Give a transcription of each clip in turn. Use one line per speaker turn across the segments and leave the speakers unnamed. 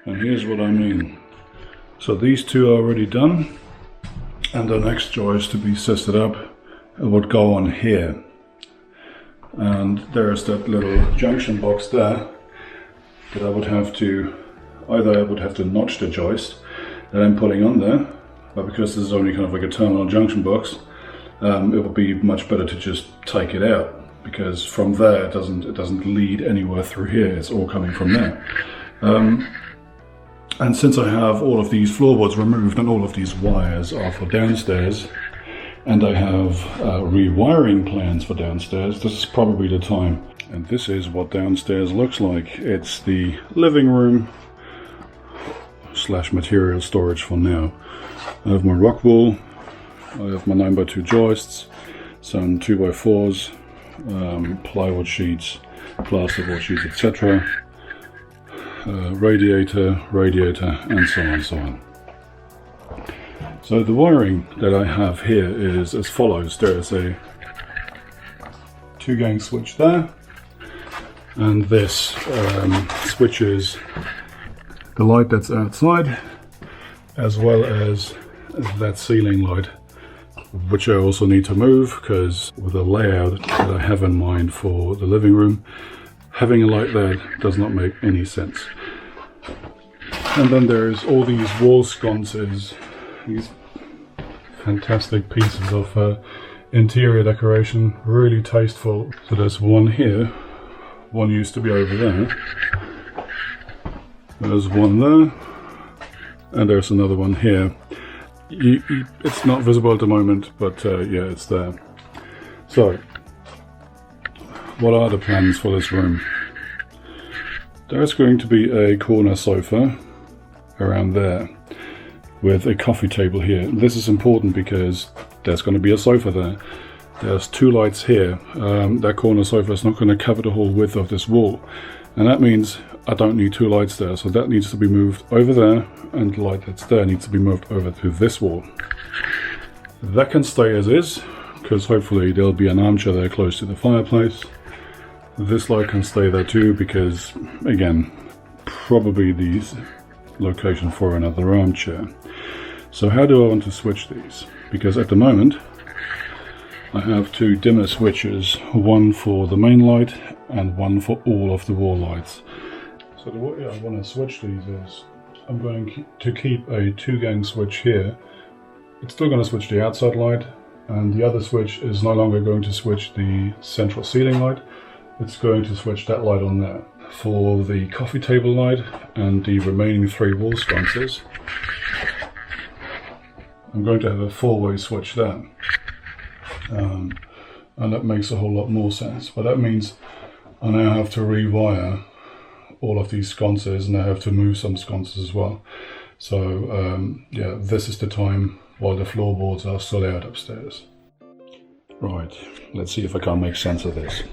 And here's what I mean. So these two are already done, and the next joist to be systed up would go on here. And there's that little junction box there that I would have to, either I would have to notch the joist that I'm putting on there, but because this is only kind of like a terminal junction box, it would be much better to just take it out, because from there it doesn't lead anywhere through here, it's all coming from there. And since I have all of these floorboards removed and all of these wires are for downstairs, and I have rewiring plans for downstairs, this is probably the time. And this is what downstairs looks like. It's the living room / material storage for now. I have my rock wool, I have my 9x2 joists, some 2x4s, plywood sheets, plasterboard sheets, etc. Radiator, and so on. So the wiring that I have here is as follows. There is a 2-gang switch there, and this switches the light that's outside as well as that ceiling light, which I also need to move because with the layout that I have in mind for the living room, having a light there does not make any sense. And then there's all these wall sconces, these fantastic pieces of interior decoration, really tasteful. So there's one here, one used to be over there, there's one there, and there's another one here. It's not visible at the moment, but yeah, it's there. So, what are the plans for this room? There's going to be a corner sofa around there with a coffee table here. This is important because there's going to be a sofa there. There's 2 lights here. That corner sofa is not going to cover the whole width of this wall, and that means I don't need 2 lights there, so that needs to be moved over there, and the light that's there needs to be moved over to this wall. That can stay as is, because hopefully there'll be an armchair there close to the fireplace. This light can stay there too, because again, probably the location for another armchair. So how do I want to switch these? Because at the moment I have 2 dimmer switches, one for the main light and one for all of the wall lights. So the way I want to switch these is I'm going to keep a 2-gang switch here. It's still going to switch the outside light, and the other switch is no longer going to switch the central ceiling light. It's going to switch that light on there. For the coffee table light and the remaining 3 wall sconces, I'm going to have a 4-way switch there. And that makes a whole lot more sense. But that means I now have to rewire all of these sconces, and I have to move some sconces as well. So yeah, this is the time while the floorboards are still out upstairs. Right, let's see if I can make sense of this.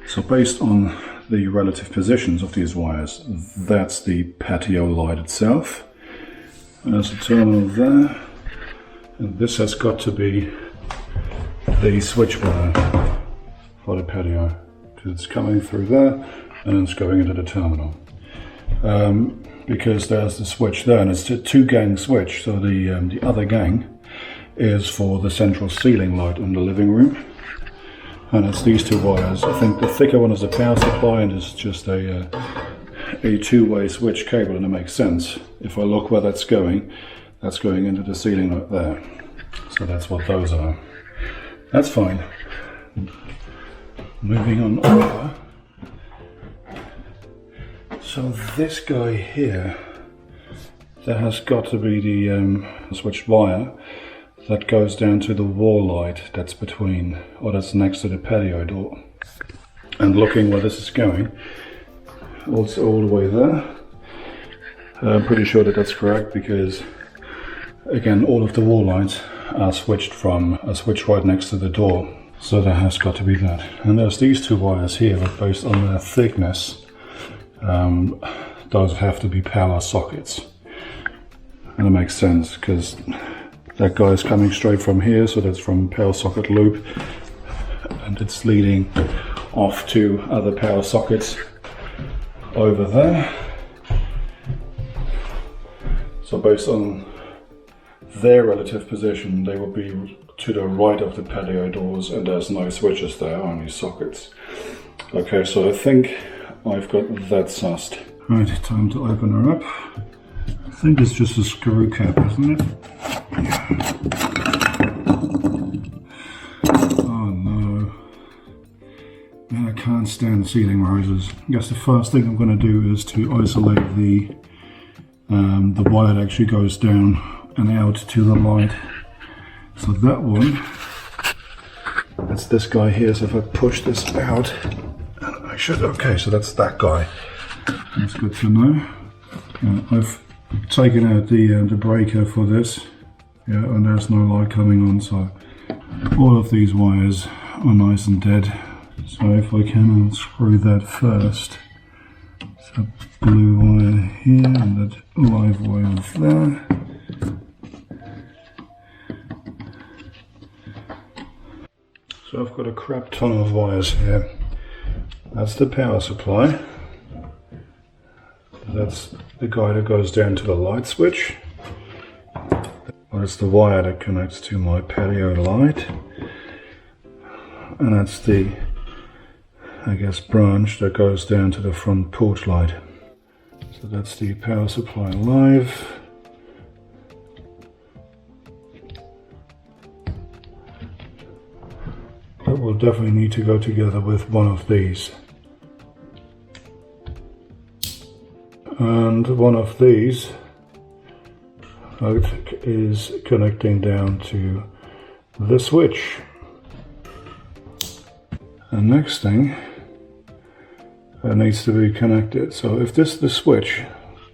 So based on the relative positions of these wires, that's the patio light itself. There's a terminal there, and this has got to be the switch wire for the patio, because it's coming through there and it's going into the terminal. Because there's the switch there, and it's a 2-gang switch, so the other gang is for the central ceiling light in the living room. And it's these 2 wires. I think the thicker one is a power supply, and it's just a 2-way switch cable, and it makes sense. If I look where that's going into the ceiling light there. So that's what those are. That's fine. Moving on over. So this guy here, that has got to be the switched wire that goes down to the wall light that's between, or that's next to the patio door. And looking where this is going, also all the way there. I'm pretty sure that that's correct, because again, all of the wall lights are switched right next to the door. So that has got to be that. And there's these 2 wires here, but based on their thickness, those have to be power sockets. And it makes sense, because that guy is coming straight from here, so that's from power socket loop, and it's leading off to other power sockets over there. So based on their relative position, they will be to the right of the patio doors, and there's no switches there, only sockets. Okay, so I think I've got that sussed. Right, time to open her up. I think it's just a screw cap, isn't it? Oh no. Man, I can't stand ceiling roses. I guess the first thing I'm going to do is to isolate the wire that actually goes down and out to the light. So that one, that's this guy here. So if I push this out, I should, okay, so that's that guy. That's good to know. I've taken out the breaker for this, yeah, and there's no light coming on, so all of these wires are nice and dead. So if I can unscrew that first. So blue wire here and that live wire there. So I've got a crap ton of wires here. That's the power supply. That's the guy that goes down to the light switch. That's the wire that connects to my patio light. And that's the, I guess, branch that goes down to the front porch light. So that's the power supply live. That will definitely need to go together with one of these. And one of these is connecting down to the switch. And next thing that needs to be connected. So if this is the switch,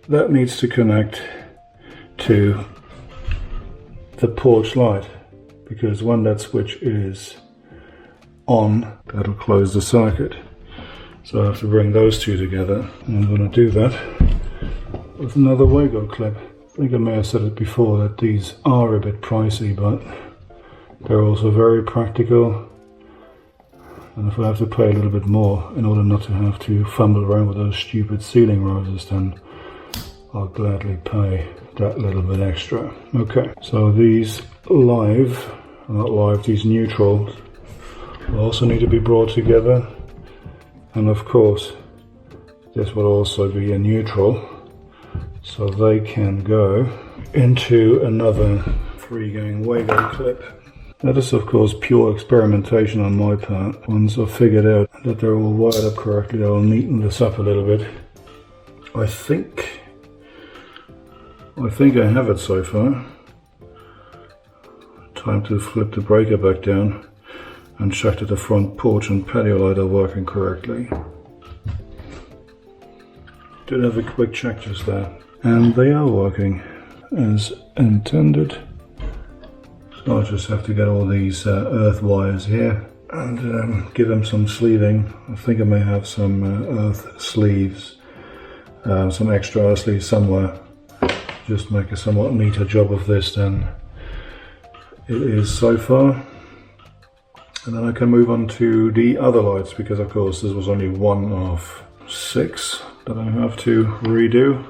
that needs to connect to the porch light, because when that switch is on, that'll close the circuit. So I have to bring those two together, and I'm going to do that with another Wago clip. I think I may have said it before that these are a bit pricey, but they're also very practical. And if I have to pay a little bit more in order not to have to fumble around with those stupid ceiling roses, then I'll gladly pay that little bit extra. Okay, so these these neutral will also need to be brought together. And of course, this will also be a neutral, so they can go into another 3-gang Wago clip. That is of course pure experimentation on my part. Once I've figured out that they're all wired up correctly, I'll neaten this up a little bit. I think I have it so far. Time to flip the breaker back down and check that the front porch and patio light are working correctly. Did have a quick check just there, and they are working as intended. So I'll just have to get all these earth wires here and give them some sleeving. I think I may have some earth sleeves, some extra earth sleeves somewhere. Just make a somewhat neater job of this than it is so far. And then I can move on to the other lights, because of course this was only one of 6 that I have to redo.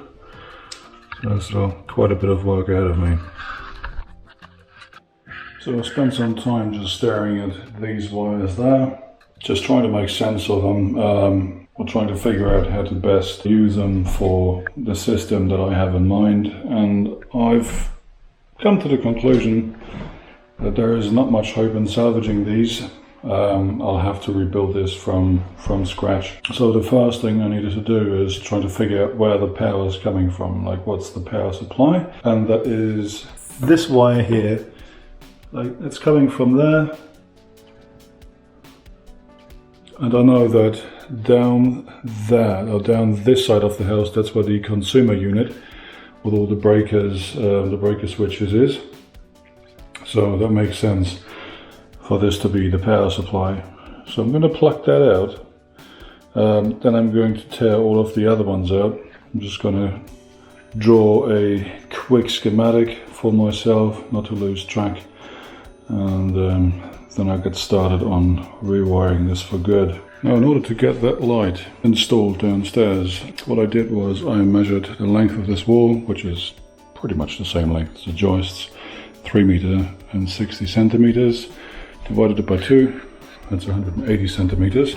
So there's still quite a bit of work ahead of me. So I spent some time just staring at these wires there, just trying to make sense of them, or trying to figure out how to best use them for the system that I have in mind. And I've come to the conclusion that there is not much hope in salvaging these. I'll have to rebuild this from scratch. So the first thing I needed to do is try to figure out where the power is coming from, like what's the power supply, and that is this wire here. Like, it's coming from there, and I know that down there, or down this side of the house, that's where the consumer unit with all the breakers, the breaker switches is. So that makes sense for this to be the power supply. So I'm going to pluck that out. Then I'm going to tear all of the other ones out. I'm just going to draw a quick schematic for myself, not to lose track. And then I'll get started on rewiring this for good. Now, in order to get that light installed downstairs, what I did was I measured the length of this wall, which is pretty much the same length as the joists, 3 meter and 60 centimeters. Divided it by 2, that's 180 centimeters.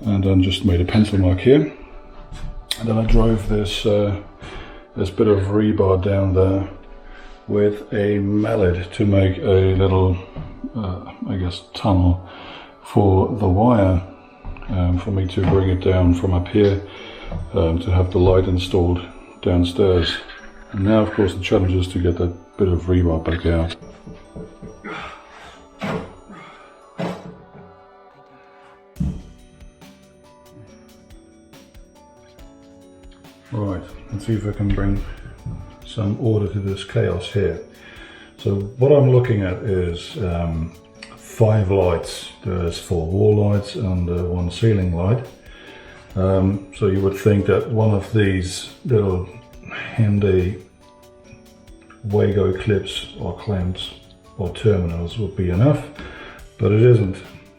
And then just made a pencil mark here. And then I drove this this bit of rebar down there with a mallet to make a little, I guess, tunnel for the wire, for me to bring it down from up here to have the light installed downstairs. And now, of course, the challenge is to get that bit of rebar back out. Right, let's see if I can bring some order to this chaos here. So what I'm looking at is 5 lights. There's 4 wall lights and 1 ceiling light. So you would think that one of these little handy Wago clips or clamps or terminals would be enough, but it isn't,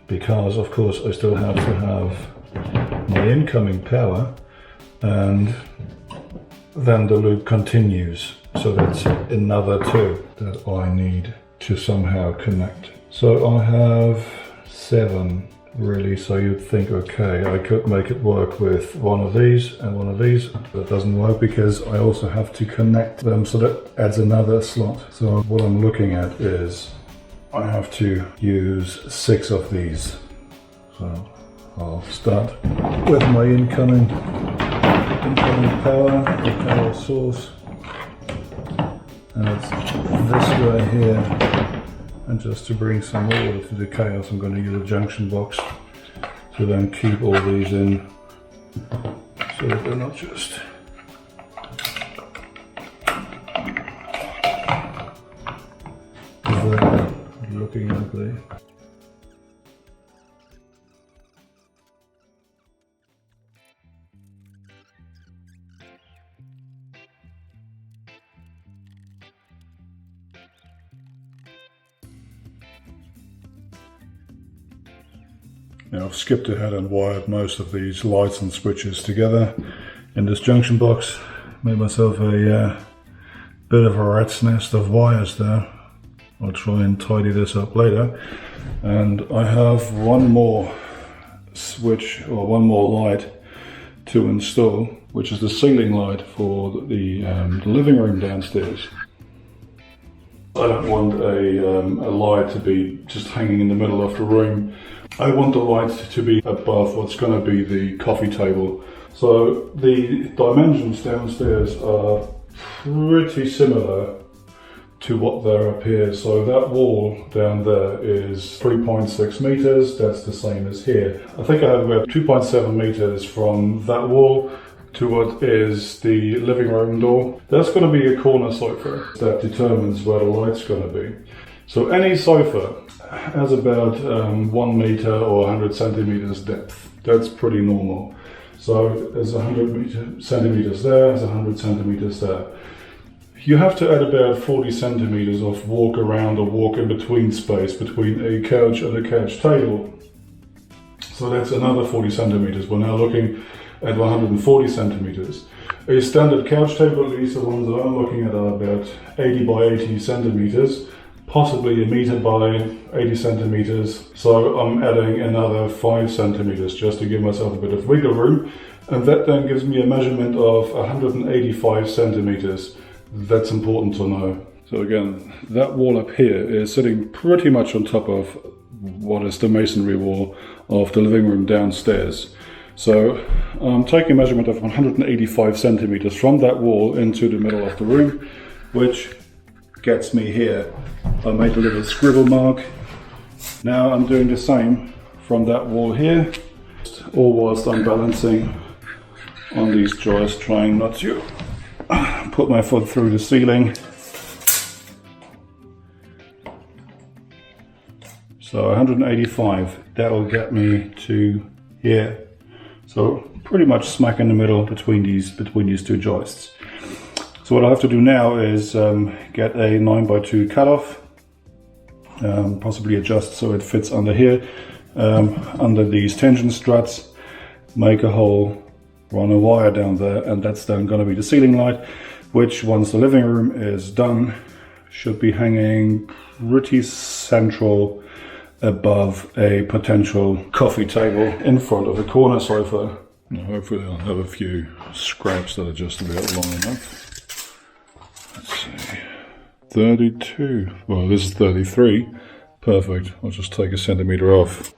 because of course I still have to have my incoming power, and then the loop continues. So that's another 2 that I need to somehow connect. So I have 7 really, so you'd think, okay, I could make it work with one of these and one of these. That doesn't work because I also have to connect them, so that adds another slot. So what I'm looking at is I have to use 6 of these. So I'll start with my incoming power, the power source, and it's this guy here. And just to bring some order to the chaos, I'm going to use a junction box to then keep all these in, so that they're not just there looking ugly. Now I've skipped ahead and wired most of these lights and switches together in this junction box. Made myself a bit of a rat's nest of wires there. I'll try and tidy this up later. And I have one more switch or one more light to install, which is the ceiling light for the living room downstairs. I don't want a light to be just hanging in the middle of the room. I want the light to be above what's going to be the coffee table. So the dimensions downstairs are pretty similar to what they're up here. So that wall down there is 3.6 meters. That's the same as here. I think I have about 2.7 meters from that wall to what is the living room door. That's going to be a corner sofa that determines where the light's going to be. So any sofa has about 1 meter or 100 centimeters depth. That's pretty normal. So there's 100 centimeters there, there's 100 centimeters there. You have to add about 40 centimeters of walk around or walk in between space between a couch and a couch table. So that's another 40 centimeters. We're now looking at 140 centimeters. A standard couch table, at least the ones that I'm looking at, are about 80 by 80 centimeters. Possibly a meter by 80 centimeters. So I'm adding another 5 centimeters just to give myself a bit of wiggle room. And that then gives me a measurement of 185 centimeters. That's important to know. So again, that wall up here is sitting pretty much on top of what is the masonry wall of the living room downstairs. So I'm taking a measurement of 185 centimeters from that wall into the middle of the room, which gets me here. I made a little scribble mark. Now I'm doing the same from that wall here, all whilst I'm balancing on these joists, trying not to put my foot through the ceiling. So 185, that'll get me to here. So pretty much smack in the middle between these 2 joists. So what I have to do now is get a 9x2 cutoff, possibly adjust so it fits under here, under these tension struts, make a hole, run a wire down there, and that's then going to be the ceiling light. which once the living room is done should be hanging pretty central above a potential coffee table in front of the corner sofa. Now hopefully I'll have a few scraps that are just about long enough. Let's see, 32, well this is 33, perfect. I'll just take a centimetre off.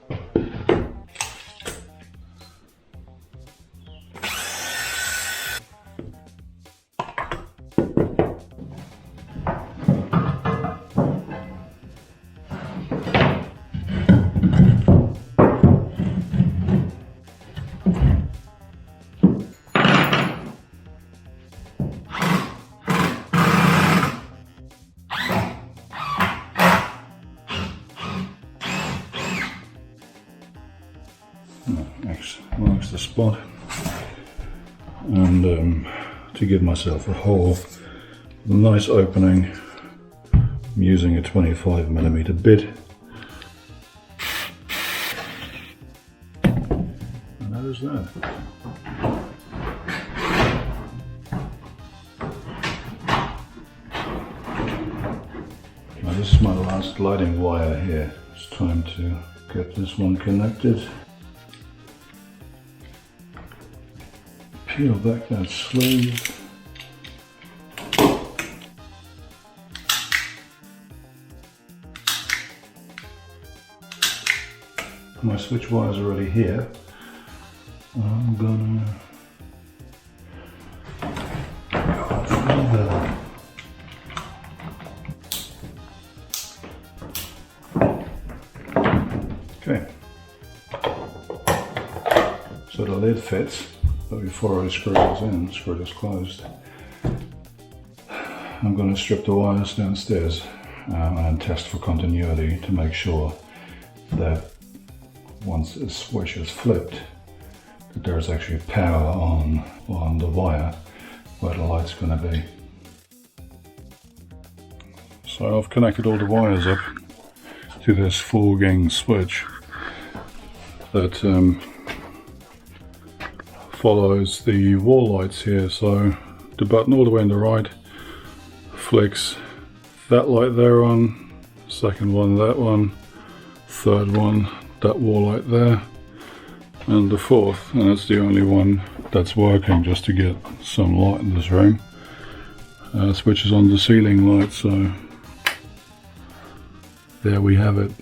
Marks the spot, and to give myself a hole, a nice opening, I'm using a 25mm bit, and that is that. Now this is my last lighting wire here. It's time to get this one connected. Peel back that sleeve. My switch wire is already here. I'm gonna go further. Okay. So the lid fits. But before I screw this closed, I'm going to strip the wires downstairs and test for continuity to make sure that once the switch is flipped, that there's actually power on the wire where the light's going to be. So I've connected all the wires up to this 4-gang switch that follows the wall lights here. So the button all the way on the right flicks that light there on, second one that one, third one that wall light there, and the fourth, and that's the only one that's working just to get some light in this room. Switches on the ceiling light, so there we have it.